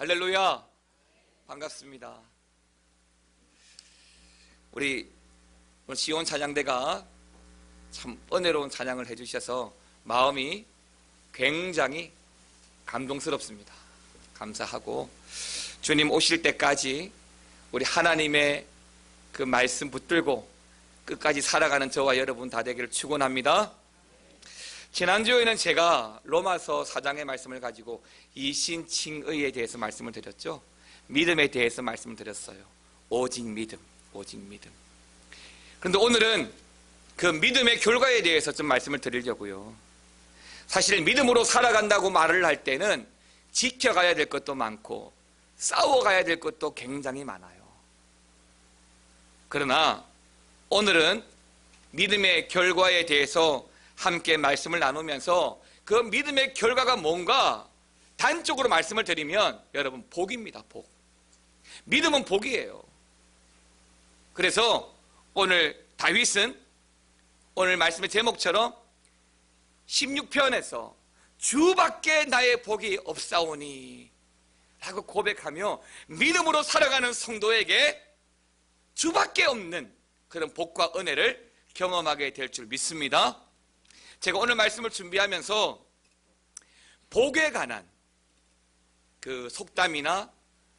할렐루야, 반갑습니다. 우리 시온 찬양대가 참 은혜로운 찬양을 해주셔서 마음이 굉장히 감동스럽습니다. 감사하고 주님 오실 때까지 우리 하나님의 그 말씀 붙들고 끝까지 살아가는 저와 여러분 다 되기를 축원합니다. 지난주에는 제가 로마서 4장의 말씀을 가지고 이신칭의에 대해서 말씀을 드렸죠. 믿음에 대해서 말씀을 드렸어요. 오직 믿음, 오직 믿음. 그런데 오늘은 그 믿음의 결과에 대해서 좀 말씀을 드리려고요. 사실 믿음으로 살아간다고 말을 할 때는 지켜가야 될 것도 많고 싸워가야 될 것도 굉장히 많아요. 그러나 오늘은 믿음의 결과에 대해서 함께 말씀을 나누면서 그 믿음의 결과가 뭔가 단적으로 말씀을 드리면 여러분 복입니다. 복. 믿음은 복이에요. 그래서 오늘 다윗은 오늘 말씀의 제목처럼 16편에서 주밖에 나의 복이 없사오니 라고 고백하며 믿음으로 살아가는 성도에게 주밖에 없는 그런 복과 은혜를 경험하게 될 줄 믿습니다. 제가 오늘 말씀을 준비하면서 복에 관한 그 속담이나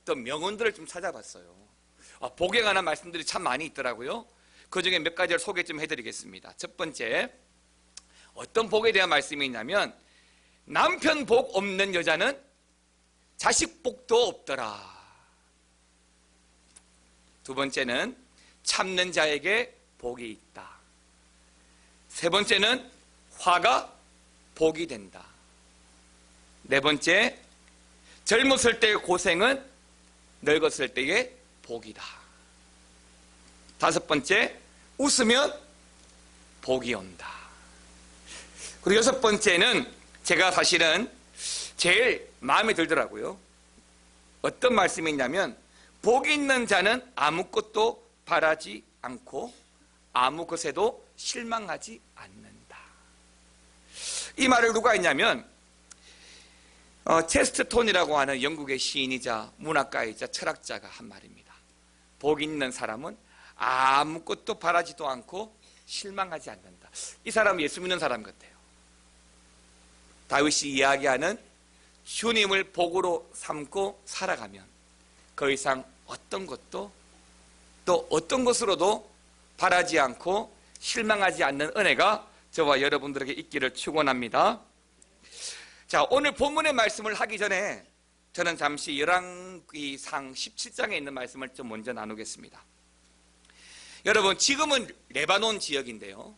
또 명언들을 좀 찾아봤어요. 복에 관한 말씀들이 참 많이 있더라고요. 그 중에 몇 가지를 소개 좀 해드리겠습니다. 첫 번째, 어떤 복에 대한 말씀이 있냐면 남편 복 없는 여자는 자식 복도 없더라. 두 번째는 참는 자에게 복이 있다. 세 번째는 화가 복이 된다. 네 번째, 젊었을 때의 고생은 늙었을 때의 복이다. 다섯 번째, 웃으면 복이 온다. 그리고 여섯 번째는 제가 사실은 제일 마음에 들더라고요. 어떤 말씀이 있냐면 복이 있는 자는 아무것도 바라지 않고 아무 것에도 실망하지 않는다. 이 말을 누가 했냐면 체스터톤이라고 하는 영국의 시인이자 문학가이자 철학자가 한 말입니다. 복 있는 사람은 아무것도 바라지도 않고 실망하지 않는다. 이 사람은 예수 믿는 사람 같아요. 다윗이 이야기하는 주님을 복으로 삼고 살아가면 더 이상 어떤 것도 또 어떤 것으로도 바라지 않고 실망하지 않는 은혜가 저와 여러분들에게 있기를 축원합니다. 자, 오늘 본문의 말씀을 하기 전에 저는 잠시 열왕기상 17장에 있는 말씀을 좀 먼저 나누겠습니다. 여러분, 지금은 레바논 지역인데요,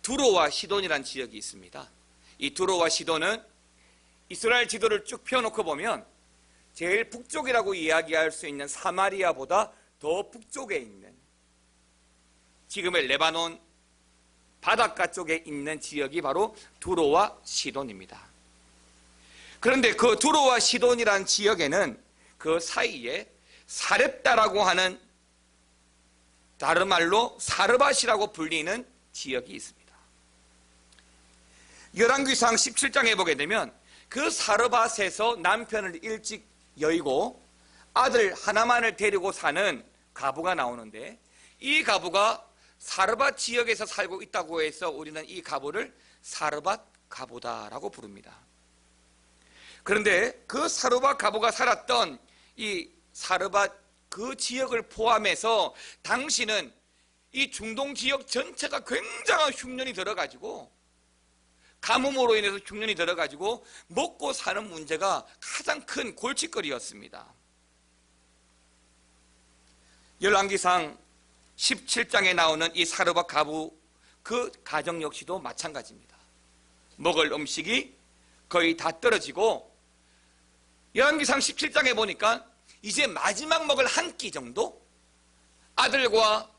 두로와 시돈이라는 지역이 있습니다. 이 두로와 시돈은 이스라엘 지도를 쭉 펴놓고 보면 제일 북쪽이라고 이야기할 수 있는 사마리아보다 더 북쪽에 있는 지금의 레바논 바닷가 쪽에 있는 지역이 바로 두로와 시돈입니다. 그런데 그 두로와 시돈이라는 지역에는 그 사이에 사렙다라고 하는 다른 말로 사르밧이라고 불리는 지역이 있습니다. 열왕기상 17장에 보게 되면 그 사르밧에서 남편을 일찍 여의고 아들 하나만을 데리고 사는 가부가 나오는데, 이 가부가 사르밧 지역에서 살고 있다고 해서 우리는 이 가부를 사르밧 가부다라고 부릅니다. 그런데 그 사르밧 가부가 살았던 이 사르밧 그 지역을 포함해서 당시는 이 중동 지역 전체가 굉장한 흉년이 들어가지고, 가뭄으로 인해서 흉년이 들어가지고 먹고 사는 문제가 가장 큰 골칫거리였습니다. 열왕기상 17장에 나오는 이 사르밧 가부 그 가정 역시도 마찬가지입니다. 먹을 음식이 거의 다 떨어지고, 열왕기상 17장에 보니까 이제 마지막 먹을 한 끼 정도, 아들과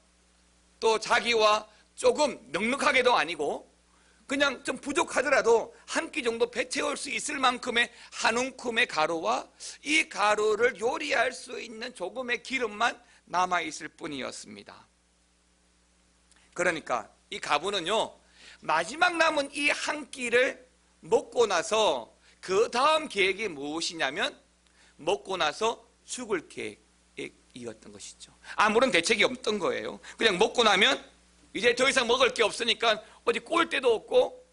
또 자기와 조금 넉넉하게도 아니고 그냥 좀 부족하더라도 한 끼 정도 배 채울 수 있을 만큼의 한 움큼의 가루와 이 가루를 요리할 수 있는 조금의 기름만 남아있을 뿐이었습니다. 그러니까 이 가부는요, 마지막 남은 이 한 끼를 먹고 나서 그 다음 계획이 무엇이냐면 먹고 나서 죽을 계획이었던 것이죠. 아무런 대책이 없던 거예요. 그냥 먹고 나면 이제 더 이상 먹을 게 없으니까 어디 꼴 데도 없고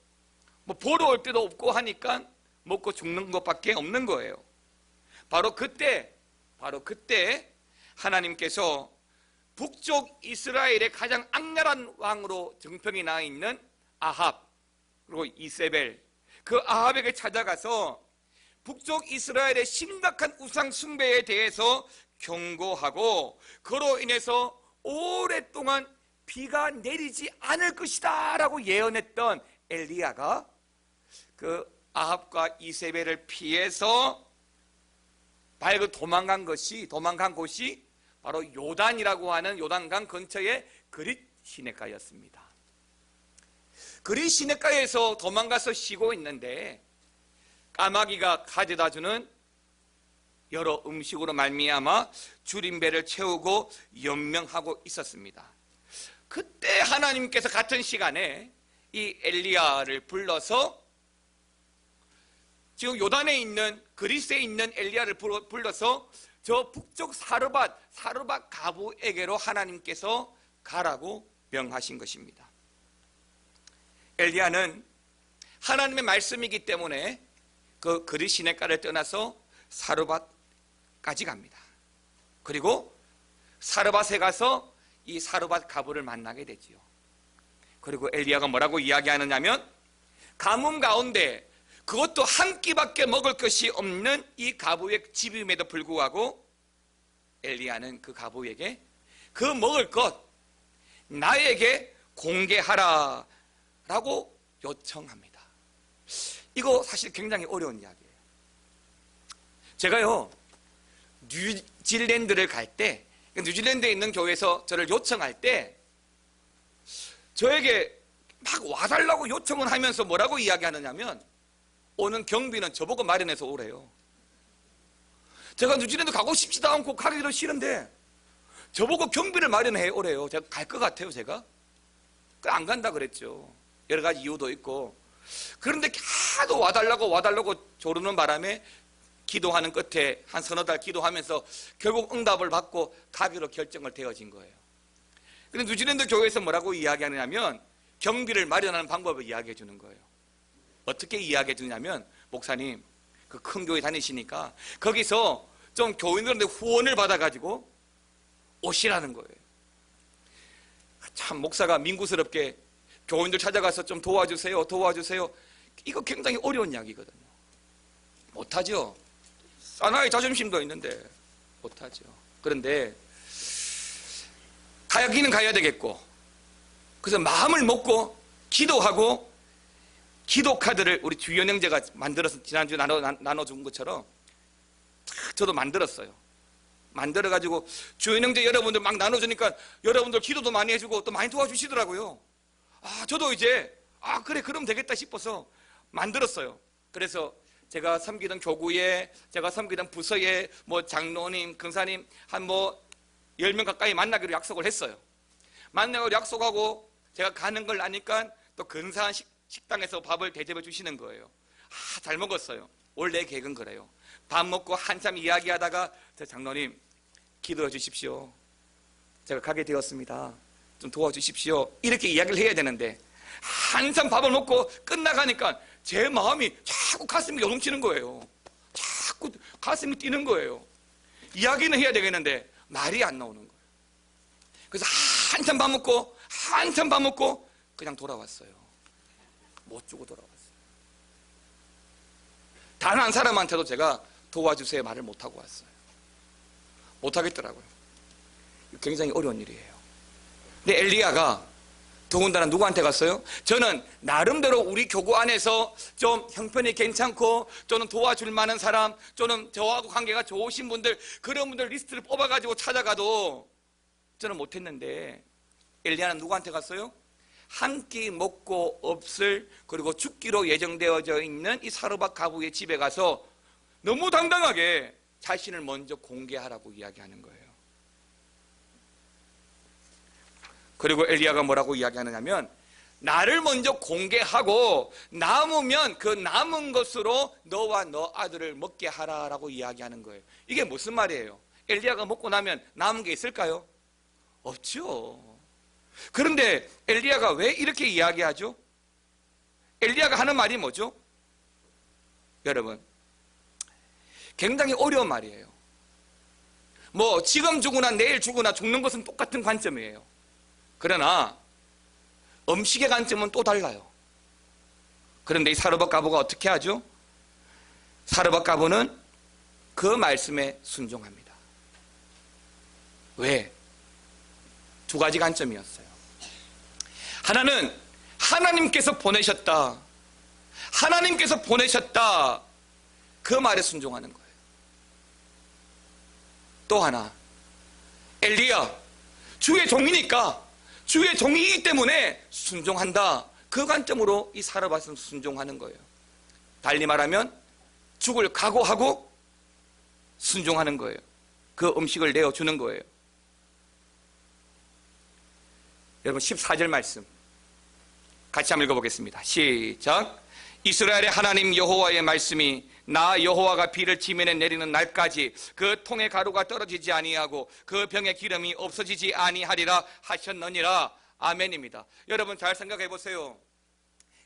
뭐 보러 올 데도 없고 하니까 먹고 죽는 것밖에 없는 거예요. 바로 그때 하나님께서 북쪽 이스라엘의 가장 악랄한 왕으로 정평이 나 있는 아합, 그리고 이세벨, 그 아합에게 찾아가서 북쪽 이스라엘의 심각한 우상 숭배에 대해서 경고하고 그로 인해서 오랫동안 비가 내리지 않을 것이다 라고 예언했던 엘리야가 그 아합과 이세벨을 피해서 도망간 곳이 바로 요단이라고 하는 요단강 근처의 그릿 시냇가였습니다. 그릿 시냇가에서 도망가서 쉬고 있는데 까마귀가 가져다주는 여러 음식으로 말미암아 줄임배를 채우고 연명하고 있었습니다. 그때 하나님께서 같은 시간에 이 엘리야를 불러서 지금 요단에 있는 그리스에 있는 엘리야를 불러서 저 북쪽 사르밧 가부에게로 하나님께서 가라고 명하신 것입니다. 엘리야는 하나님의 말씀이기 때문에 그 그릿 시냇가를 떠나서 사르밧까지 갑니다. 그리고 사르밧에 가서 이 사르밧 가부를 만나게 되지요. 그리고 엘리야가 뭐라고 이야기하느냐면 가뭄 가운데 그것도 한 끼밖에 먹을 것이 없는 이 가부의 집임에도 불구하고 엘리야는 그 가부에게 그 먹을 것 나에게 공개하라 라고 요청합니다. 이거 사실 굉장히 어려운 이야기예요. 제가요 뉴질랜드를 갈 때 뉴질랜드에 있는 교회에서 저를 요청할 때 저에게 막 와달라고 요청을 하면서 뭐라고 이야기하느냐면 오는 경비는 저보고 마련해서 오래요. 제가 뉴질랜드 가고 싶지도 않고 가기도 싫은데 저보고 경비를 마련해 오래요. 제가 갈 것 같아요. 제가 안 간다 그랬죠. 여러 가지 이유도 있고. 그런데 계속 와달라고 조르는 바람에 기도하는 끝에 한 서너 달 기도하면서 결국 응답을 받고 가기로 결정을 되어진 거예요. 근데 뉴질랜드 교회에서 뭐라고 이야기하냐면 경비를 마련하는 방법을 이야기해 주는 거예요. 어떻게 이야기해 주냐면 목사님 그 큰 교회 다니시니까 거기서 좀 교인들한테 후원을 받아가지고 오시라는 거예요. 참 목사가 민구스럽게 교인들 찾아가서 좀 도와주세요. 이거 굉장히 어려운 이야기거든요. 못하죠. 사나이 자존심도 있는데 못하죠. 그런데 가야기는 가야 되겠고 그래서 마음을 먹고 기도하고 기도 카드를 우리 주연 형제가 만들어서 지난주에 나눠준 것처럼 저도 만들었어요. 만들어가지고 주연 형제 여러분들 막 나눠주니까 여러분들 기도도 많이 해주고 또 많이 도와주시더라고요. 저도 이제 그래 그럼 되겠다 싶어서 만들었어요. 그래서 제가 섬기던 교구에 제가 섬기던 부서에 뭐 장로님, 근사님 한 10명 가까이 만나기로 약속을 했어요. 만나기로 약속하고 제가 가는 걸 아니까 또 근사한 식당에서 밥을 대접해 주시는 거예요. 잘 먹었어요. 원래 계획은 그래요. 밥 먹고 한참 이야기하다가 저 장로님 기도해 주십시오. 제가 가게 되었습니다. 좀 도와주십시오. 이렇게 이야기를 해야 되는데 한참 밥을 먹고 끝나가니까 제 마음이 자꾸 가슴이 요동치는 거예요. 자꾸 가슴이 뛰는 거예요. 이야기는 해야 되겠는데 말이 안 나오는 거예요. 그래서 한참 밥 먹고 그냥 돌아왔어요. 못 주고 돌아왔어요. 단 한 사람한테도 제가 도와주세요 말을 못하고 왔어요. 못하겠더라고요. 굉장히 어려운 일이에요. 근데 엘리야가 더군다나 누구한테 갔어요? 저는 나름대로 우리 교구 안에서 좀 형편이 괜찮고 저는 도와줄 만한 사람, 저는 저하고 관계가 좋으신 분들, 그런 분들 리스트를 뽑아가지고 찾아가도 저는 못했는데 엘리야는 누구한테 갔어요? 한 끼 먹고 없을 그리고 죽기로 예정되어져 있는 이 사르밧 가부의 집에 가서 너무 당당하게 자신을 먼저 공개하라고 이야기하는 거예요. 그리고 엘리야가 뭐라고 이야기하느냐면 나를 먼저 공개하고 남으면 그 남은 것으로 너와 너 아들을 먹게 하라라고 이야기하는 거예요. 이게 무슨 말이에요? 엘리야가 먹고 나면 남은 게 있을까요? 없죠. 그런데 엘리야가 왜 이렇게 이야기하죠? 엘리야가 하는 말이 뭐죠? 여러분, 굉장히 어려운 말이에요. 뭐 지금 죽으나 내일 죽으나 죽는 것은 똑같은 관점이에요. 그러나 음식의 관점은 또 달라요. 그런데 이 사르밧 과부가 어떻게 하죠? 사르밧 과부는 그 말씀에 순종합니다. 왜? 두 가지 관점이었어요. 하나는 하나님께서 보내셨다. 하나님께서 보내셨다. 그 말에 순종하는 거예요. 또 하나, 엘리야, 주의 종이니까, 주의 종이기 때문에 순종한다. 그 관점으로 이 사르밧은 순종하는 거예요. 달리 말하면 죽을 각오하고 순종하는 거예요. 그 음식을 내어주는 거예요. 여러분 14절 말씀 같이 한번 읽어보겠습니다. 시작. 이스라엘의 하나님 여호와의 말씀이 나 여호와가 비를 지면에 내리는 날까지 그 통의 가루가 떨어지지 아니하고 그 병의 기름이 없어지지 아니하리라 하셨느니라. 아멘입니다. 여러분 잘 생각해 보세요.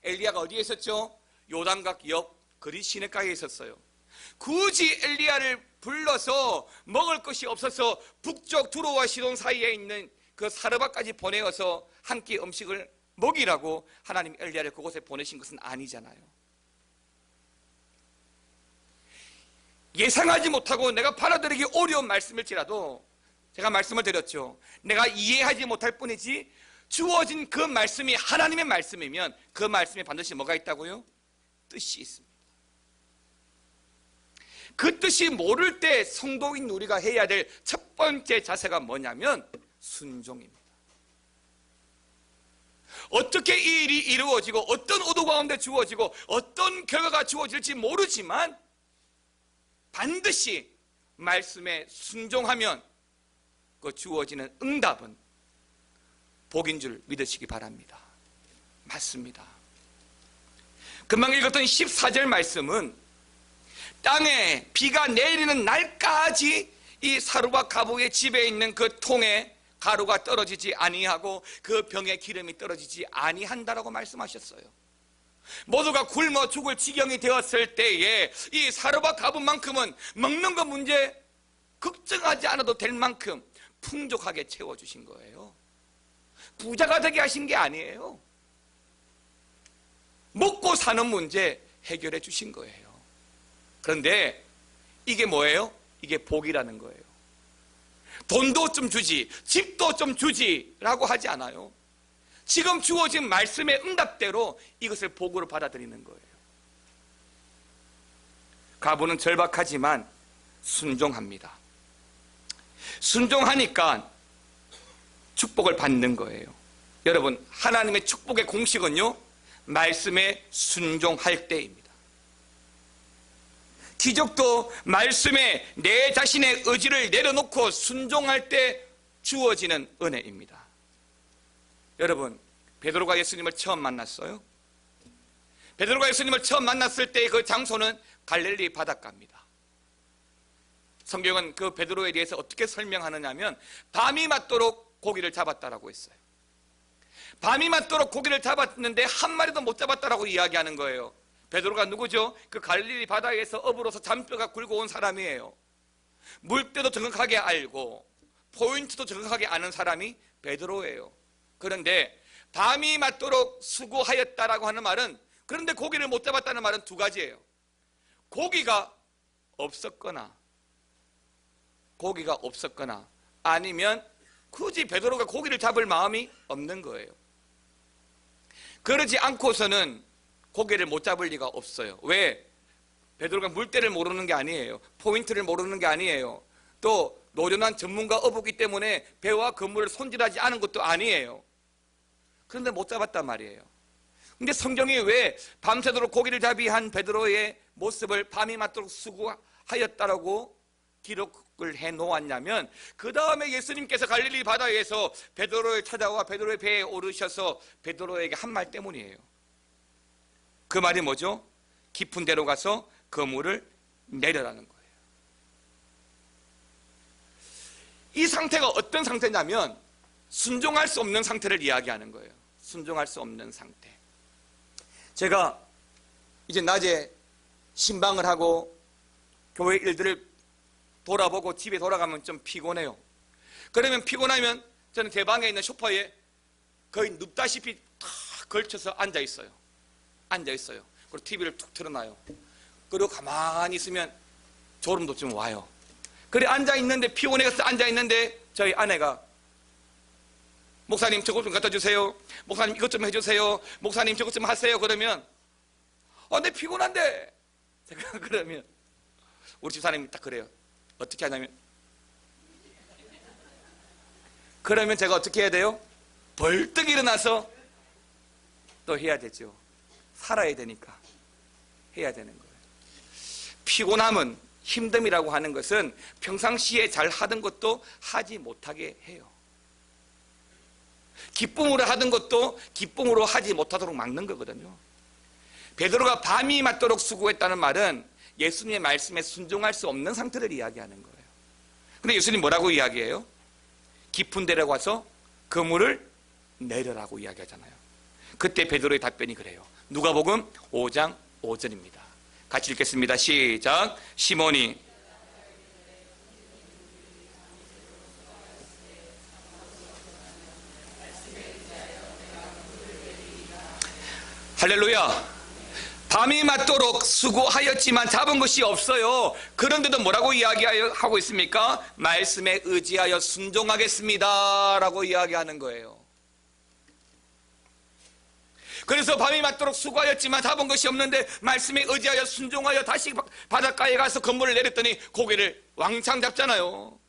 엘리야가 어디에 있었죠? 요단강 옆 그리 시내가에 있었어요. 굳이 엘리야를 불러서 먹을 것이 없어서 북쪽 두로와 시돈 사이에 있는 그 사르밧까지 보내어서 한 끼 음식을 먹이라고 하나님 엘리야를 그곳에 보내신 것은 아니잖아요. 예상하지 못하고 내가 받아들이기 어려운 말씀일지라도 제가 말씀을 드렸죠. 내가 이해하지 못할 뿐이지 주어진 그 말씀이 하나님의 말씀이면 그 말씀에 반드시 뭐가 있다고요? 뜻이 있습니다. 그 뜻이 모를 때 성도인 우리가 해야 될 첫 번째 자세가 뭐냐면 순종입니다. 어떻게 이 일이 이루어지고 어떤 의도 가운데 주어지고 어떤 결과가 주어질지 모르지만 반드시 말씀에 순종하면 그 주어지는 응답은 복인 줄 믿으시기 바랍니다. 맞습니다. 금방 읽었던 14절 말씀은 땅에 비가 내리는 날까지 이 사르밧 과부의 집에 있는 그 통에 가루가 떨어지지 아니하고 그 병의 기름이 떨어지지 아니한다라고 말씀하셨어요. 모두가 굶어 죽을 지경이 되었을 때에 이 사르밧 과부만큼은 먹는 거 문제 걱정하지 않아도 될 만큼 풍족하게 채워주신 거예요. 부자가 되게 하신 게 아니에요. 먹고 사는 문제 해결해 주신 거예요. 그런데 이게 뭐예요? 이게 복이라는 거예요. 돈도 좀 주지, 집도 좀 주지 라고 하지 않아요. 지금 주어진 말씀의 응답대로 이것을 복으로 받아들이는 거예요. 과부는 절박하지만 순종합니다. 순종하니까 축복을 받는 거예요. 여러분, 하나님의 축복의 공식은요, 말씀에 순종할 때입니다. 기적도 말씀에 내 자신의 의지를 내려놓고 순종할 때 주어지는 은혜입니다. 여러분, 베드로가 예수님을 처음 만났어요. 베드로가 예수님을 처음 만났을 때 그 장소는 갈릴리 바닷가입니다. 성경은 그 베드로에 대해서 어떻게 설명하느냐면 밤이 맞도록 고기를 잡았다라고 했어요. 밤이 맞도록 고기를 잡았는데 한 마리도 못 잡았다라고 이야기하는 거예요. 베드로가 누구죠? 그 갈릴리 바다에서 업으로서 잔뼈가 굵어 온 사람이에요. 물때도 정확하게 알고 포인트도 정확하게 아는 사람이 베드로예요. 그런데 밤이 맞도록 수고하였다라고 하는 말은, 그런데 고기를 못 잡았다는 말은 두 가지예요. 고기가 없었거나 아니면 굳이 베드로가 고기를 잡을 마음이 없는 거예요. 그러지 않고서는 고기를 못 잡을 리가 없어요. 왜? 베드로가 물때를 모르는 게 아니에요. 포인트를 모르는 게 아니에요. 또 노련한 전문가 어부기 때문에 배와 그물을 손질하지 않은 것도 아니에요. 그런데 못 잡았단 말이에요. 근데 성경이 왜 밤새도록 고기를 잡이 한 베드로의 모습을 밤이 맞도록 수고하였다라고 기록을 해 놓았냐면, 그 다음에 예수님께서 갈릴리 바다에서 베드로를 찾아와 베드로의 배에 오르셔서 베드로에게 한 말 때문이에요. 그 말이 뭐죠? 깊은 데로 가서 그물을 내려라는 거예요. 이 상태가 어떤 상태냐면 순종할 수 없는 상태를 이야기하는 거예요. 순종할 수 없는 상태. 제가 이제 낮에 신방을 하고 교회 일들을 돌아보고 집에 돌아가면 좀 피곤해요. 그러면 피곤하면 저는 제 방에 있는 소파에 거의 눕다시피 탁 걸쳐서 앉아 있어요. 그리고 TV를 툭 틀어놔요. 그리고 가만히 있으면 졸음도 좀 와요. 그래 앉아있는데, 피곤해서 앉아있는데 저희 아내가 목사님 저것 좀 갖다 주세요, 목사님 이것 좀 해주세요, 목사님 저것 좀 하세요. 그러면 내 피곤한데, 제가 그러면 우리 집사님이 딱 그래요. 어떻게 하냐면, 그러면 제가 어떻게 해야 돼요? 벌떡 일어나서 또 해야 되죠. 살아야 되니까 해야 되는 거예요. 피곤함은, 힘듦이라고 하는 것은 평상시에 잘 하던 것도 하지 못하게 해요. 기쁨으로 하던 것도 기쁨으로 하지 못하도록 막는 거거든요. 베드로가 밤이 맞도록 수고했다는 말은 예수님의 말씀에 순종할 수 없는 상태를 이야기하는 거예요. 근데 예수님 뭐라고 이야기해요? 깊은 데로 가서 그물을 내려라고 이야기하잖아요. 그때 베드로의 답변이 그래요. 누가복음 5장 5절입니다. 같이 읽겠습니다. 시작. 시몬이 할렐루야. 밤이 맞도록 수고하였지만 잡은 것이 없어요. 그런데도 뭐라고 이야기하고 있습니까? 말씀에 의지하여 순종하겠습니다 라고 이야기하는 거예요. 그래서 밤이 맞도록 수고하였지만 잡은 것이 없는데 말씀에 의지하여 순종하여 다시 바닷가에 가서 그물을 내렸더니 고기를 왕창 잡잖아요.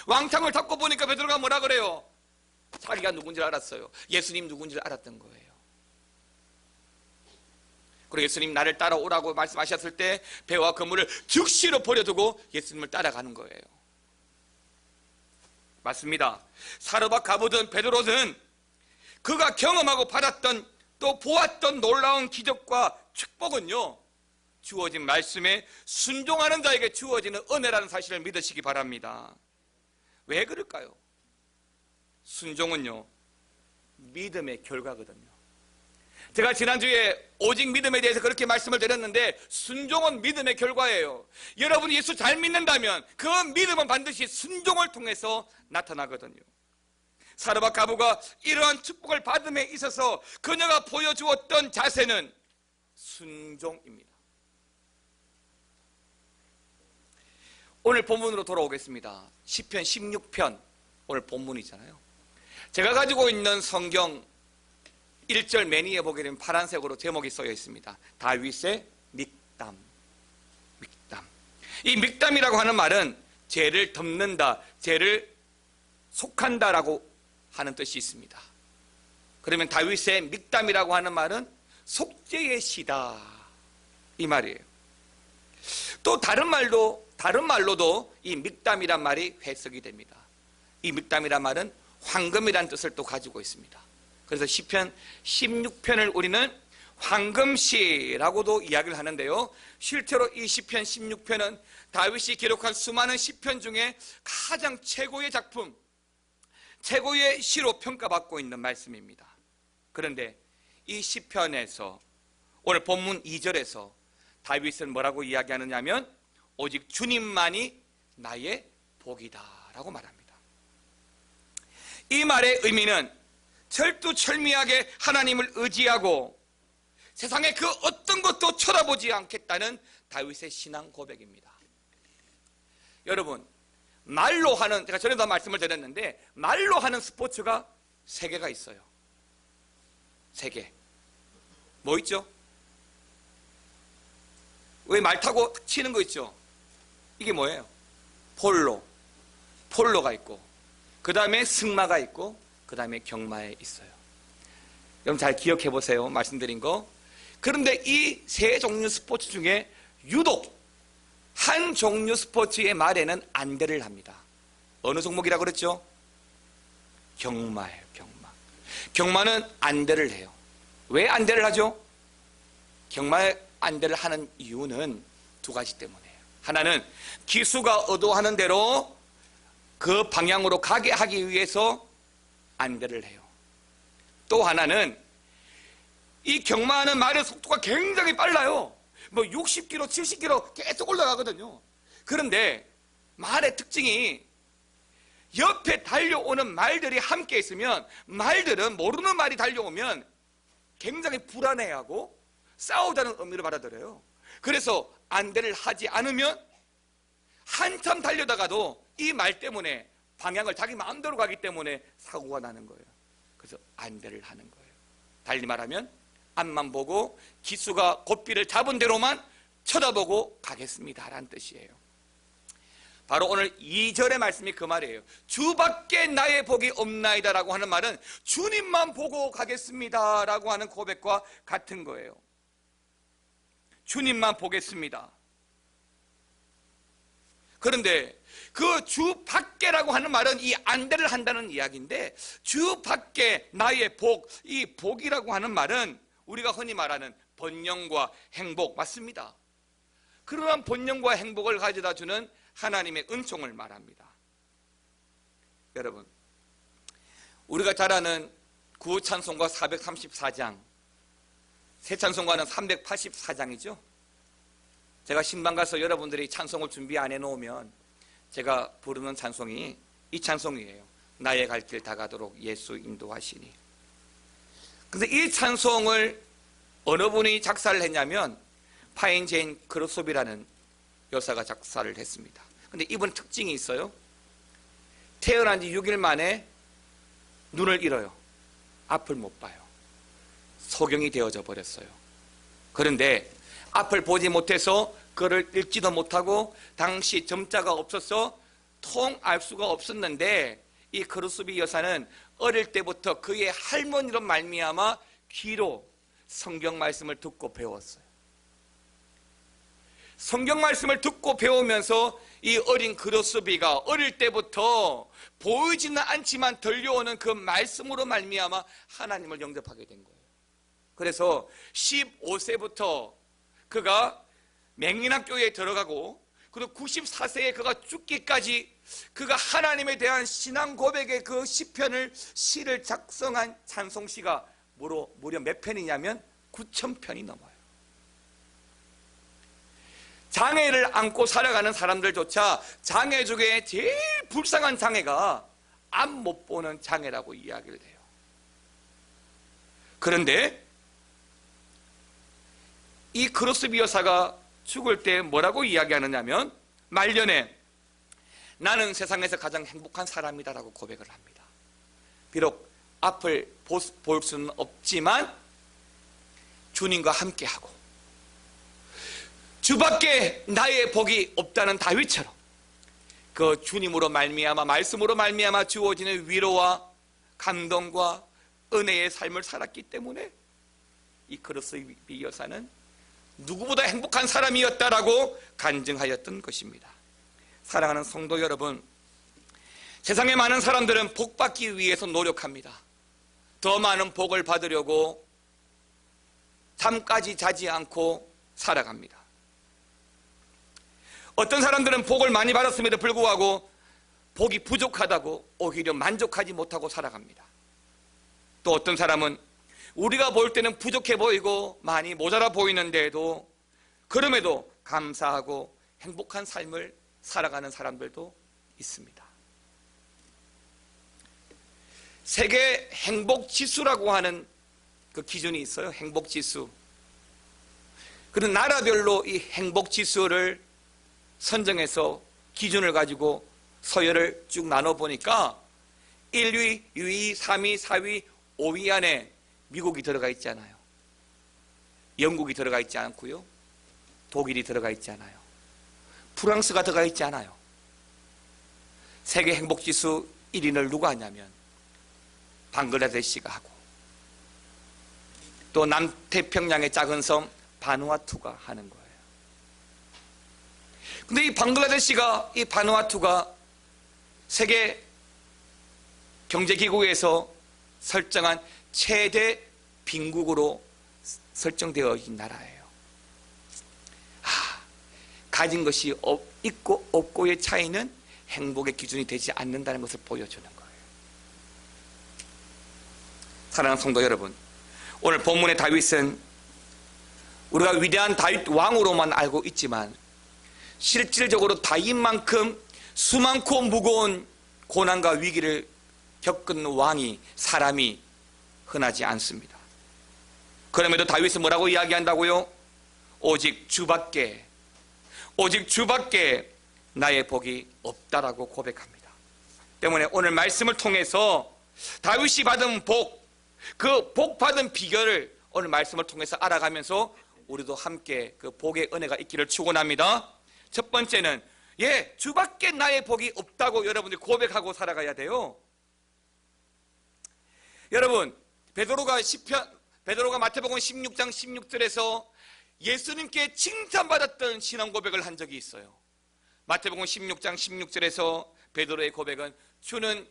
왕창을 잡고 보니까 베드로가 뭐라 그래요? 자기가 누군지를 알았어요. 예수님 누군지를 알았던 거예요. 그리고 예수님 나를 따라오라고 말씀하셨을 때 배와 그물을 즉시로 버려두고 예수님을 따라가는 거예요. 맞습니다. 사르밧 가보던 베드로는 그가 경험하고 받았던, 또 보았던 놀라운 기적과 축복은요, 주어진 말씀에 순종하는 자에게 주어지는 은혜라는 사실을 믿으시기 바랍니다. 왜 그럴까요? 순종은요, 믿음의 결과거든요. 제가 지난주에 오직 믿음에 대해서 그렇게 말씀을 드렸는데, 순종은 믿음의 결과예요. 여러분이 예수 잘 믿는다면 그 믿음은 반드시 순종을 통해서 나타나거든요. 사르밧 가부가 이러한 축복을 받음에 있어서 그녀가 보여주었던 자세는 순종입니다. 오늘 본문으로 돌아오겠습니다. 시편 16편 오늘 본문이잖아요. 제가 가지고 있는 성경 1절 매니에 보게 되면 파란색으로 제목이 써져 있습니다. 다윗의 믹담. 이 믹담이라고 하는 말은 죄를 덮는다, 죄를 속한다라고 하는 뜻이 있습니다. 그러면 다윗의 믹담이라고 하는 말은 속죄의 시다, 이 말이에요. 또 다른 말로도 이 믹담이란 말이 해석이 됩니다. 이 믹담이란 말은 황금이란 뜻을 또 가지고 있습니다. 그래서 시편 16편을 우리는 황금시라고도 이야기를 하는데요, 실제로 이 시편 16편은 다윗이 기록한 수많은 시편 중에 가장 최고의 작품, 최고의 시로 평가받고 있는 말씀입니다. 그런데 이 시편에서 오늘 본문 2절에서 다윗은 뭐라고 이야기하느냐 하면 오직 주님만이 나의 복이다 라고 말합니다. 이 말의 의미는 철두철미하게 하나님을 의지하고 세상의 그 어떤 것도 쳐다보지 않겠다는 다윗의 신앙 고백입니다. 여러분, 말로 하는, 제가 전에도 말씀을 드렸는데 말로 하는 스포츠가 3개가 있어요. 3개. 뭐 있죠? 왜 말 타고 치는 거 있죠? 이게 뭐예요? 폴로가 있고, 그 다음에 승마가 있고, 그 다음에 경마에 있어요. 여러분 잘 기억해 보세요, 말씀드린 거. 그런데 이 3 종류 스포츠 중에 유독 한 종류 스포츠의 말에는 안대를 합니다. 어느 종목이라 그랬죠? 경마예요. 경마는 안대를 해요. 왜 안대를 하죠? 경마에 안대를 하는 이유는 두 가지 때문이에요. 하나는 기수가 의도하는 대로 그 방향으로 가게 하기 위해서 안대를 해요. 또 하나는 이 경마하는 말의 속도가 굉장히 빨라요. 뭐 60km, 70km 계속 올라가거든요. 그런데 말의 특징이 옆에 달려오는 말들이 함께 있으면, 말들은 모르는 말이 달려오면 굉장히 불안해하고 싸우자는 의미를 받아들여요. 그래서 안대를 하지 않으면 한참 달려다가도 이 말 때문에 방향을 자기 마음대로 가기 때문에 사고가 나는 거예요. 그래서 안대를 하는 거예요. 달리 말하면 앞만 보고 기수가 고삐를 잡은 대로만 쳐다보고 가겠습니다 라는 뜻이에요. 바로 오늘 2절의 말씀이 그 말이에요. 주밖에 나의 복이 없나이다 라고 하는 말은 주님만 보고 가겠습니다 라고 하는 고백과 같은 거예요. 주님만 보겠습니다. 그런데 그 주 밖에라고 하는 말은 이 안대를 한다는 이야기인데, 주 밖에 나의 복, 이 복이라고 하는 말은 우리가 흔히 말하는 번영과 행복 맞습니다. 그러한 번영과 행복을 가져다 주는 하나님의 은총을 말합니다. 여러분, 우리가 잘 아는 구찬송가 434장, 새 찬송가는 384장이죠. 제가 신방 가서 여러분들이 찬송을 준비 안 해놓으면 제가 부르는 찬송이 이 찬송이에요. 나의 갈 길 다 가도록 예수 인도하시니. 근데 이 찬송을 어느 분이 작사를 했냐면 파인 제인 크로소비라는 여사가 작사를 했습니다. 근데 이분 특징이 있어요. 태어난 지 6일 만에 눈을 잃어요. 앞을 못 봐요. 소경이 되어져 버렸어요. 그런데 앞을 보지 못해서 그를 읽지도 못하고 당시 점자가 없어서 통 알 수가 없었는데, 이 크루스비 여사는 어릴 때부터 그의 할머니로 말미암아 귀로 성경 말씀을 듣고 배웠어요. 성경 말씀을 듣고 배우면서 이 어린 크루스비가 어릴 때부터 보이지는 않지만 들려오는 그 말씀으로 말미암아 하나님을 영접하게 된 거예요. 그래서 15세부터 그가 맹인학교에 들어가고, 그리고 94세에 그가 죽기까지 그가 하나님에 대한 신앙 고백의 그 시를 작성한 찬송시가 무려 몇 편이냐면 9,000편이 넘어요. 장애를 안고 살아가는 사람들조차 장애 중에 제일 불쌍한 장애가 앞 못 보는 장애라고 이야기를 해요. 그런데 이 크로스비 여사가 죽을 때 뭐라고 이야기하느냐면, 말년에 나는 세상에서 가장 행복한 사람이다라고 고백을 합니다. 비록 앞을 볼 수는 없지만 주님과 함께하고 주밖에 나의 복이 없다는 다윗처럼 그 주님으로 말미암아, 말씀으로 말미암아 주어지는 위로와 감동과 은혜의 삶을 살았기 때문에 이 크로스비 여사는 누구보다 행복한 사람이었다라고 간증하였던 것입니다. 사랑하는 성도 여러분, 세상의 많은 사람들은 복 받기 위해서 노력합니다. 더 많은 복을 받으려고 잠까지 자지 않고 살아갑니다. 어떤 사람들은 복을 많이 받았음에도 불구하고 복이 부족하다고 오히려 만족하지 못하고 살아갑니다. 또 어떤 사람은 우리가 볼 때는 부족해 보이고 많이 모자라 보이는데도 그럼에도 감사하고 행복한 삶을 살아가는 사람들도 있습니다. 세계 행복지수라고 하는 그 기준이 있어요. 행복지수. 그런 나라별로 이 행복지수를 선정해서 기준을 가지고 서열을 쭉 나눠보니까 1위, 2위, 3위, 4위, 5위 안에 미국이 들어가 있지 않아요. 영국이 들어가 있지 않고요. 독일이 들어가 있지 않아요. 프랑스가 들어가 있지 않아요. 세계 행복지수 1위를 누가 하냐면 방글라데시가 하고, 또 남태평양의 작은 섬 바누아투가 하는 거예요. 근데 이 방글라데시가, 이 바누아투가 세계 경제기구에서 설정한 최대 빈국으로 설정되어진 나라예요. 가진 것이 있고 없고의 차이는 행복의 기준이 되지 않는다는 것을 보여주는 거예요. 사랑하는 성도 여러분, 오늘 본문의 다윗은 우리가 위대한 다윗 왕으로만 알고 있지만 실질적으로 다윗만큼 수많고 무거운 고난과 위기를 겪은 왕이, 사람이 흔하지 않습니다. 그럼에도 다윗은 뭐라고 이야기한다고요? 오직 주밖에 나의 복이 없다라고 고백합니다. 때문에 오늘 말씀을 통해서 다윗이 받은 복, 그 복 받은 비결을 오늘 말씀을 통해서 알아가면서 우리도 함께 그 복의 은혜가 있기를 축원합니다. 첫 번째는 주밖에 나의 복이 없다고 여러분들이 고백하고 살아가야 돼요. 여러분, 베드로가 마태복음 16장 16절에서 예수님께 칭찬받았던 신앙 고백을 한 적이 있어요. 마태복음 16장 16절에서 베드로의 고백은 주는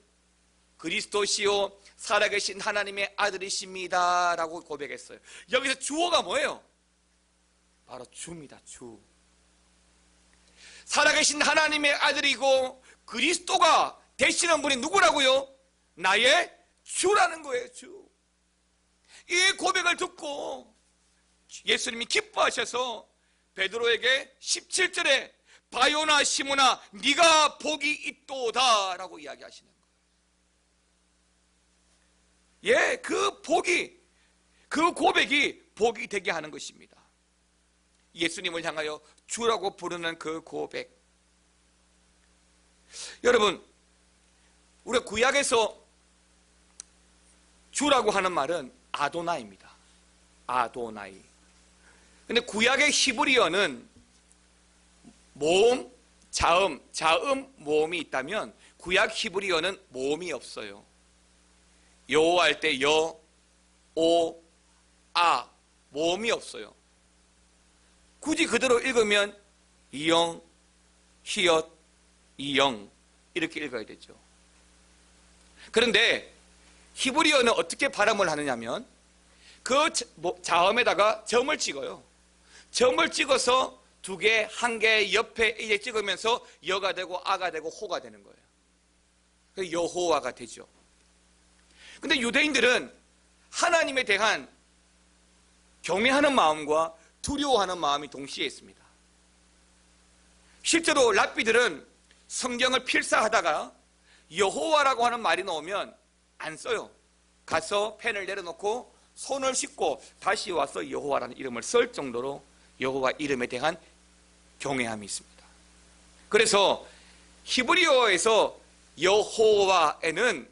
그리스도시요 살아계신 하나님의 아들이십니다 라고 고백했어요. 여기서 주어가 뭐예요? 바로 주입니다. 주. 살아계신 하나님의 아들이고 그리스도가 되시는 분이 누구라고요? 나의 주라는 거예요. 주. 이 고백을 듣고 예수님이 기뻐하셔서 베드로에게 17절에 바요나 시몬아 네가 복이 있도다 라고 이야기하시는 거예요. 그 고백이 복이 되게 하는 것입니다. 예수님을 향하여 주라고 부르는 그 고백. 여러분, 우리가 구약에서 주라고 하는 말은 아도나이입니다. 아도나이. 근데 구약의 히브리어는 모음, 자음, 모음이 있다면 구약 히브리어는 모음이 없어요. 여호할 때 여, 오, 아, 모음이 없어요. 굳이 그대로 읽으면 이영, 히엇, 이영 이렇게 읽어야 되죠. 그런데 히브리어는 어떻게 발음을 하느냐면 그 자음에다가 점을 찍어요. 점을 찍어서 두 개, 한 개 옆에 이제 찍으면서 여가 되고 아가 되고 호가 되는 거예요. 그래서 여호와가 되죠. 근데 유대인들은 하나님에 대한 경외하는 마음과 두려워하는 마음이 동시에 있습니다. 실제로 랍비들은 성경을 필사하다가 여호와라고 하는 말이 나오면 안 써요. 가서 펜을 내려놓고 손을 씻고 다시 와서 여호와라는 이름을 쓸 정도로 여호와 이름에 대한 경외함이 있습니다. 그래서 히브리어에서 여호와에는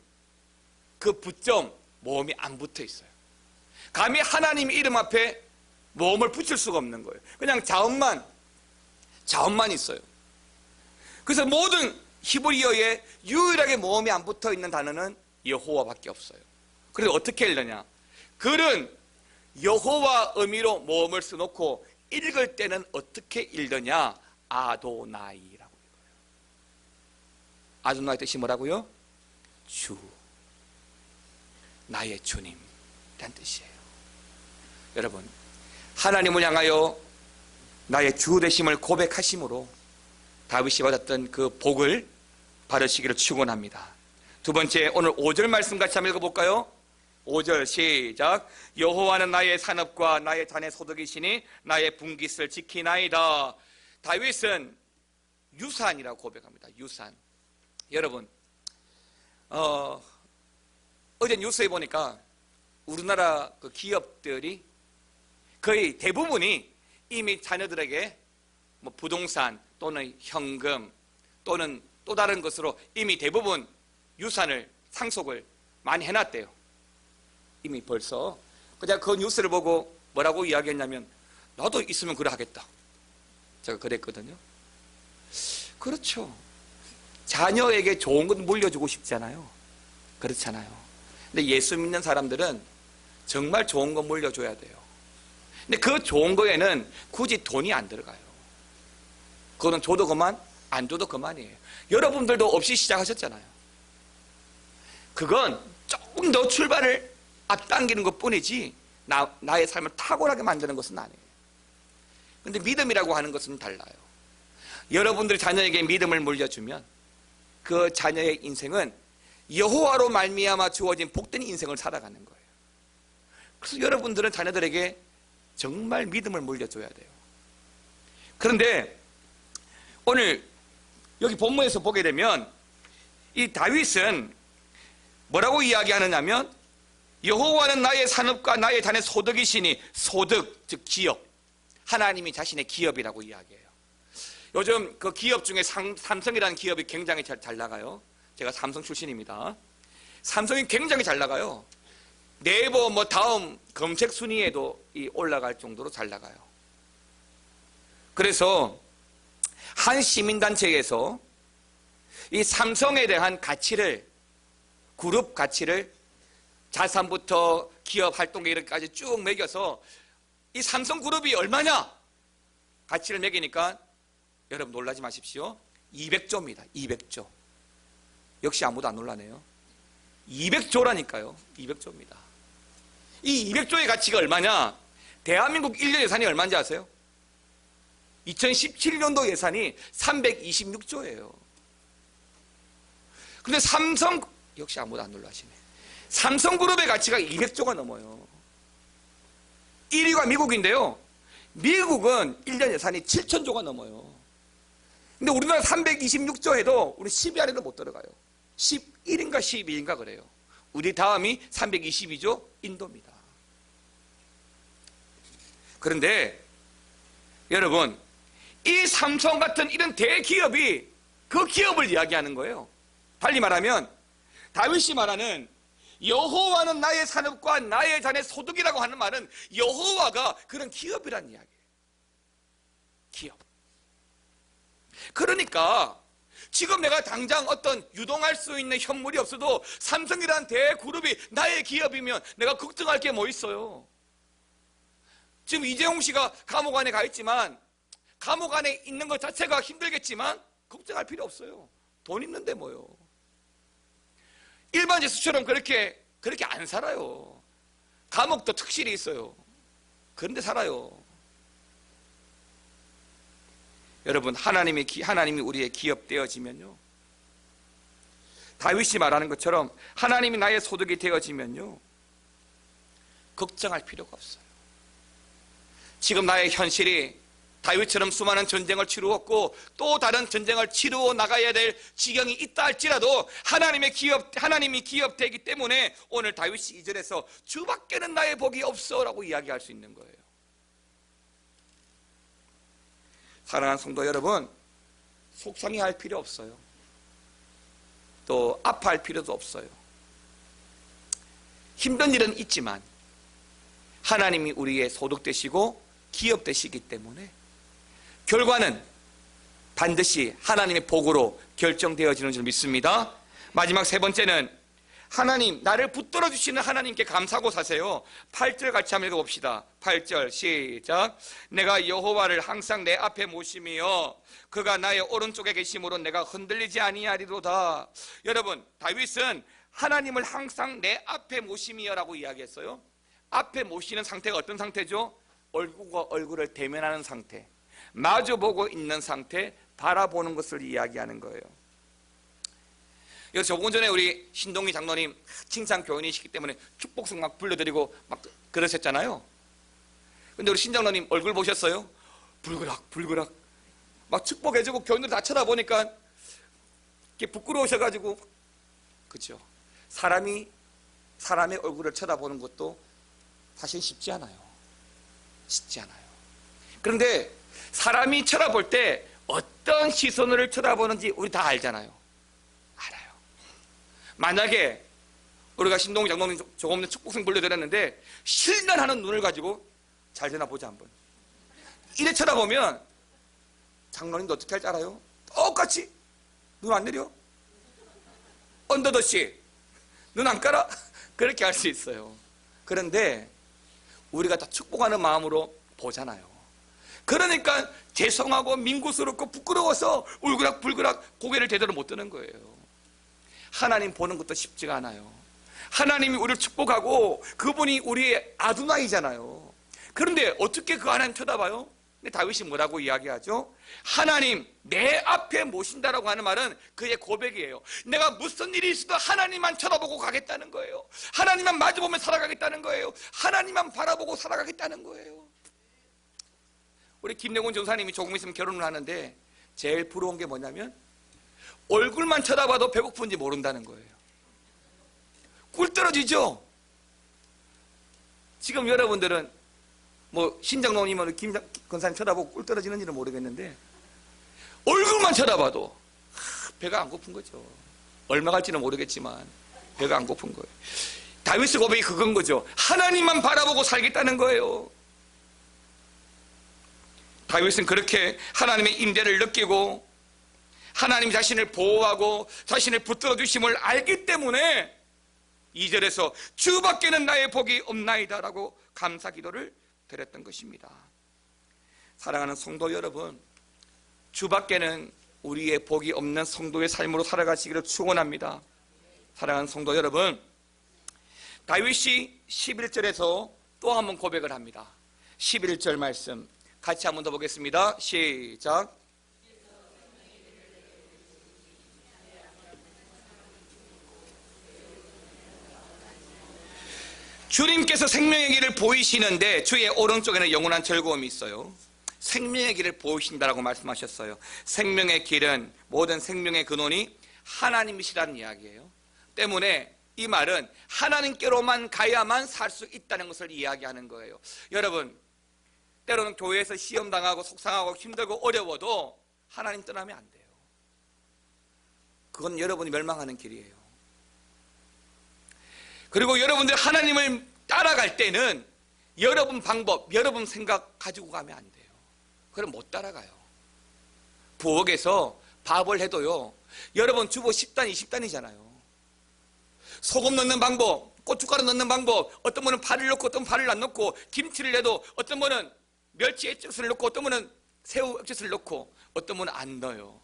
그 붙점, 모음이 안 붙어 있어요. 감히 하나님 이름 앞에 모음을 붙일 수가 없는 거예요. 그냥 자음만 있어요. 그래서 모든 히브리어에 유일하게 모음이 안 붙어 있는 단어는 여호와밖에 없어요. 그래서 어떻게 읽느냐? 글은 여호와 의미로 모음을 써놓고 읽을 때는 어떻게 읽느냐? 아도나이라고 읽어요. 아도나이 뜻이 뭐라고요? 주, 나의 주님이란 뜻이에요. 여러분, 하나님을 향하여 나의 주 되심을 고백하심으로 다윗이 받았던 그 복을 받으시기를 축원합니다. 두 번째, 오늘 5절 말씀 같이 한번 읽어볼까요? 5절 시작. 여호와는 나의 산업과 나의 잔의 소득이시니 나의 분깃을 지키나이다. 다윗은 유산이라고 고백합니다. 유산. 여러분, 어제 뉴스에 보니까 우리나라 그 기업들이 거의 대부분이 이미 자녀들에게 뭐 부동산 또는 현금 또는 또 다른 것으로 이미 대부분 유산을 상속을 많이 해놨대요. 이미 벌써. 제가 그 뉴스를 보고 뭐라고 이야기했냐면 나도 있으면 그래 하겠다. 제가 그랬거든요. 그렇죠. 자녀에게 좋은 건 물려주고 싶잖아요. 그렇잖아요. 근데 예수 믿는 사람들은 정말 좋은 거 물려줘야 돼요. 근데 그 좋은 거에는 굳이 돈이 안 들어가요. 그거는 줘도 그만, 안 줘도 그만이에요. 여러분들도 없이 시작하셨잖아요. 그건 조금 더 출발을 앞당기는 것 뿐이지 나의 삶을 탁월하게 만드는 것은 아니에요. 근데 믿음이라고 하는 것은 달라요. 여러분들 자녀에게 믿음을 물려주면 그 자녀의 인생은 여호와로 말미암아 주어진 복된 인생을 살아가는 거예요. 그래서 여러분들은 자녀들에게 정말 믿음을 물려줘야 돼요. 그런데 오늘 여기 본문에서 보게 되면 이 다윗은 뭐라고 이야기하느냐면 여호와는 나의 산업과 나의 잔의 소득이시니, 소득 즉 기업, 하나님이 자신의 기업이라고 이야기해요. 요즘 그 기업 중에 삼성이라는 기업이 굉장히 잘 나가요. 제가 삼성 출신입니다. 삼성이 굉장히 잘 나가요. 네이버 뭐 다음 검색 순위에도 올라갈 정도로 잘 나가요. 그래서 한 시민단체에서 이 삼성에 대한 가치를, 그룹 가치를 자산부터 기업 활동 계획까지 쭉 매겨서 이 삼성그룹이 얼마냐 가치를 매기니까 여러분 놀라지 마십시오. 200조입니다. 200조. 역시 아무도 안 놀라네요. 200조라니까요. 200조입니다. 이 200조의 가치가 얼마냐? 대한민국 1년 예산이 얼마인지 아세요? 2017년도 예산이 326조예요. 근데 삼성, 역시 아무도 안 놀라시네. 삼성그룹의 가치가 200조가 넘어요. 1위가 미국인데요. 미국은 1년 예산이 7천조가 넘어요. 근데 우리나라 326조 해도 우리 10위 안에도 못 들어가요. 11인가 12인가 그래요. 우리 다음이 322조 인도입니다. 그런데 여러분, 이 삼성 같은 이런 대기업이 그 기업을 이야기하는 거예요. 달리 말하면 다윗이 말하는 여호와는 나의 산업과 나의 잔의 소득이라고 하는 말은 여호와가 그런 기업이란 이야기예요. 기업. 그러니까 지금 내가 당장 어떤 유동할 수 있는 현물이 없어도 삼성이라는 대그룹이 나의 기업이면 내가 걱정할 게 뭐 있어요. 지금 이재용 씨가 감옥 안에 가 있지만 감옥 안에 있는 것 자체가 힘들겠지만 걱정할 필요 없어요. 돈 있는데 뭐요. 일반 재수처럼 그렇게 안 살아요. 감옥도 특실이 있어요. 그런데 살아요. 여러분, 하나님이 우리의 기업 되어지면요, 다윗이 말하는 것처럼 하나님이 나의 소득이 되어지면요, 걱정할 필요가 없어요. 지금 나의 현실이 다윗처럼 수많은 전쟁을 치루었고 또 다른 전쟁을 치루어 나가야 될 지경이 있다 할지라도 하나님이 기업되기 때문에 오늘 다윗이 2절에서 주밖에는 나의 복이 없어 라고 이야기할 수 있는 거예요. 사랑하는 성도 여러분, 속상해할 필요 없어요. 또 아파할 필요도 없어요. 힘든 일은 있지만 하나님이 우리의 소득 되시고 기업 되시기 때문에 결과는 반드시 하나님의 복으로 결정되어지는 줄 믿습니다. 마지막 세 번째는 하나님, 나를 붙들어 주시는 하나님께 감사하고 사세요. 8절 같이 한번 읽어봅시다. 8절 시작. 내가 여호와를 항상 내 앞에 모시며 그가 나의 오른쪽에 계심으로 내가 흔들리지 아니하리로다. 여러분, 다윗은 하나님을 항상 내 앞에 모시며라고 이야기했어요. 앞에 모시는 상태가 어떤 상태죠? 얼굴과 얼굴을 대면하는 상태, 마주보고 있는 상태, 바라보는 것을 이야기하는 거예요. 여기서 조금 전에 우리 신동희 장로님 칭찬 교인이시기 때문에 축복성 막 불러드리고 막 그러셨잖아요. 근데 우리 신장로님 얼굴 보셨어요? 불그락 막 축복해주고 교인들 다 쳐다보니까 이렇게 부끄러우셔가지고, 그렇죠? 사람의 얼굴을 쳐다보는 것도 사실 쉽지 않아요. 그런데 사람이 쳐다볼 때 어떤 시선을 쳐다보는지 우리 다 알잖아요. 알아요. 만약에 우리가 신동희 장로님 조금 전에 축복성 불러드렸는데 실난하는 눈을 가지고 잘 되나 보자 한번. 이래 쳐다보면 장로님도 어떻게 할지 알아요? 똑같이 눈 안 내려. 언더더씨 눈 안 깔아. 그렇게 할 수 있어요. 그런데 우리가 다 축복하는 마음으로 보잖아요. 그러니까 죄송하고 민구스럽고 부끄러워서 울그락불그락 고개를 제대로 못 드는 거예요. 하나님 보는 것도 쉽지가 않아요. 하나님이 우리를 축복하고 그분이 우리의 아두나이잖아요. 그런데 어떻게 그 하나님 쳐다봐요? 근데 다윗이 뭐라고 이야기하죠? 하나님 내 앞에 모신다라고 하는 말은 그의 고백이에요. 내가 무슨 일이 있어도 하나님만 쳐다보고 가겠다는 거예요. 하나님만 마주보며 살아가겠다는 거예요. 하나님만 바라보고 살아가겠다는 거예요. 우리 김영훈 전사님이 조금 있으면 결혼을 하는데 제일 부러운 게 뭐냐면 얼굴만 쳐다봐도 배고픈지 모른다는 거예요. 꿀 떨어지죠? 지금 여러분들은 뭐 신장로님은 김 권사님 쳐다보고 꿀 떨어지는지는 모르겠는데 얼굴만 쳐다봐도 배가 안 고픈 거죠. 얼마 갈지는 모르겠지만 배가 안 고픈 거예요. 다윗의 고백이 그건 거죠. 하나님만 바라보고 살겠다는 거예요. 다윗은 그렇게 하나님의 임재를 느끼고 하나님 자신을 보호하고 자신을 붙들어 주심을 알기 때문에 2절에서 주밖에는 나의 복이 없나이다 라고 감사기도를 드렸던 것입니다. 사랑하는 성도 여러분, 주밖에는 우리의 복이 없는 성도의 삶으로 살아가시기를 축원합니다. 사랑하는 성도 여러분, 다윗이 11절에서 또 한 번 고백을 합니다. 11절 말씀 같이 한 번 더 보겠습니다. 시작. 주님께서 생명의 길을 보이시는데 주의 오른쪽에는 영원한 즐거움이 있어요. 생명의 길을 보이신다라고 말씀하셨어요. 생명의 길은 모든 생명의 근원이 하나님이시라는 이야기예요. 때문에 이 말은 하나님께로만 가야만 살 수 있다는 것을 이야기하는 거예요. 여러분, 때로는 교회에서 시험당하고 속상하고 힘들고 어려워도 하나님 떠나면 안 돼요. 그건 여러분이 멸망하는 길이에요. 그리고 여러분들 하나님을 따라갈 때는 여러분 방법, 여러분 생각 가지고 가면 안 돼요. 그럼 못 따라가요. 부엌에서 밥을 해도요, 여러분 주부 10단, 20단이잖아요. 소금 넣는 방법, 고춧가루 넣는 방법, 어떤 분은 파를 넣고 어떤 분은 파를 안 넣고, 김치를 내도 어떤 분은 멸치 액젓을 넣고 어떤 분은 새우 액젓을 넣고 어떤 분은 안 넣어요.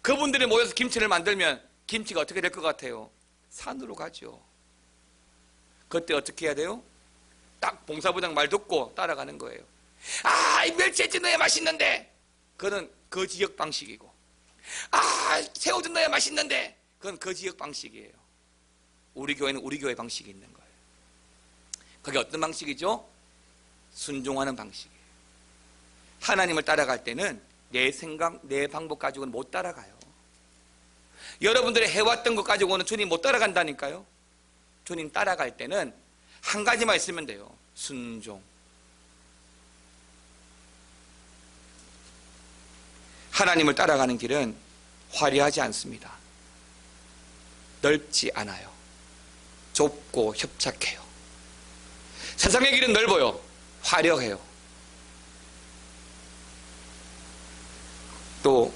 그분들이 모여서 김치를 만들면 김치가 어떻게 될 것 같아요? 산으로 가죠. 그때 어떻게 해야 돼요? 딱 봉사부장 말 듣고 따라가는 거예요. 아, 이 멸치액젓 넣어야 맛있는데, 그거는 그 지역 방식이고, 아, 새우젓 넣어야 맛있는데, 그건 그 지역 방식이에요. 우리 교회는 우리 교회 방식이 있는 거예요. 그게 어떤 방식이죠? 순종하는 방식이에요. 하나님을 따라갈 때는 내 생각, 내 방법 가지고는 못 따라가요. 여러분들이 해왔던 것 가지고는 주님 못 따라간다니까요. 주님 따라갈 때는 한 가지만 있으면 돼요. 순종. 하나님을 따라가는 길은 화려하지 않습니다. 넓지 않아요. 좁고 협착해요. 세상의 길은 넓어요. 화려해요. 또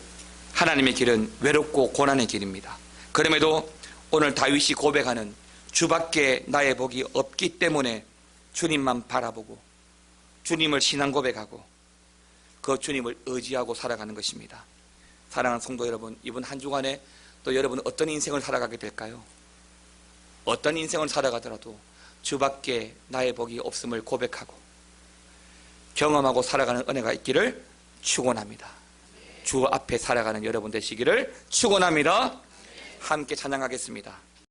하나님의 길은 외롭고 고난의 길입니다. 그럼에도 오늘 다윗이 고백하는 주밖에 나의 복이 없기 때문에 주님만 바라보고 주님을 신앙 고백하고 그 주님을 의지하고 살아가는 것입니다. 사랑하는 성도 여러분, 이번 한 주간에 또 여러분은 어떤 인생을 살아가게 될까요? 어떤 인생을 살아가더라도 주밖에 나의 복이 없음을 고백하고 경험하고 살아가는 은혜가 있기를 축원합니다. 주 앞에 살아가는 여러분 되시기를 축원합니다. 함께 찬양하겠습니다.